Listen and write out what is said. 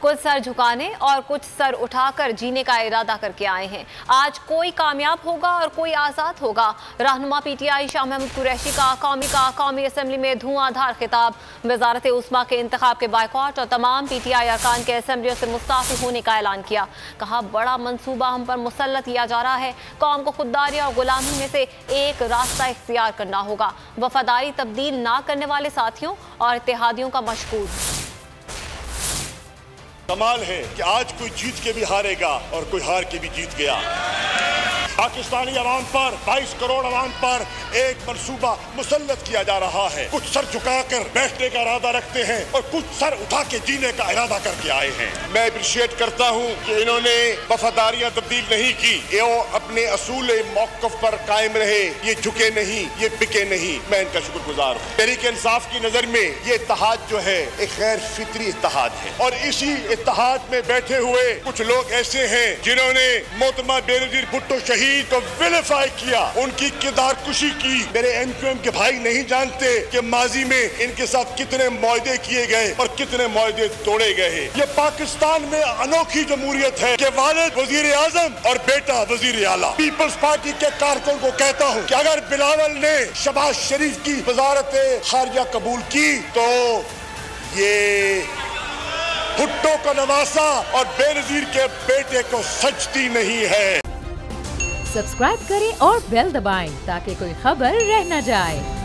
कुछ सर झुकाने और कुछ सर उठाकर जीने का इरादा करके आए हैं। आज कोई कामयाब होगा और कोई आज़ाद होगा। रहनुमा पीटीआई शाह महमूद कुरैशी का कौमी असम्बली में धुआंधार खिताब। वजारत उस्मा के इंतखाब के बायकॉट और तमाम पीटीआई अरकान के असम्बलियों से मुस्ताफी होने का ऐलान किया। कहा, बड़ा मंसूबा हम पर मुसल्लत किया जा रहा है। कौम को खुददारी और गुलामी में से एक रास्ता इख्तियार करना होगा। वफादारी तब्दील ना करने वाले साथियों और इत्तेहादियों का मशकूर। कमाल है कि आज कोई जीत के भी हारेगा और कोई हार के भी जीत गया। पाकिस्तानी अवाम पर 22 करोड़ अवाम पर एक मंसूबा मुसल्लत किया जा रहा है। कुछ सर झुकाकर बैठने का इरादा रखते हैं और कुछ सर उठा के जीने का इरादा करके आए हैं। मैं अप्रिशिएट करता हूं कि इन्होंने वफादारियां तब्दील नहीं की, ये अपने असूल मौक़िफ़ पर कायम रहे, ये झुके नहीं, ये बिके नहीं। मैं इनका शुक्रगुजार हूँ। तहरीक इंसाफ की नजर में ये इत्तेहाद जो है एक गैर फितरी इत्तेहाद है और इसी इत्तेहाद में बैठे हुए कुछ लोग ऐसे हैं जिन्होंने मोहतरमा बेनज़ीर भुट्टो शहीद को विलिफाई किया, उनकी किरदार कुशी की। मेरे एमक्यूएम के भाई नहीं जानते कि माजी में इनके साथ कितने मुआहदे किए गए और कितने मुआहदे तोड़े गए। ये पाकिस्तान में अनोखी जमहूरियत है कि वालिद वजीर आजम और बेटा वजीर आला। पीपल्स पार्टी के कारकुन को कहता हूँ कि अगर बिलावल ने शहबाज शरीफ की वजारत खारजा कबूल की तो ये भुट्टो का नवासा और बेनज़ीर के बेटे को सजती नहीं है। सब्सक्राइब करें और बेल दबाएं ताकि कोई खबर रह न जाए।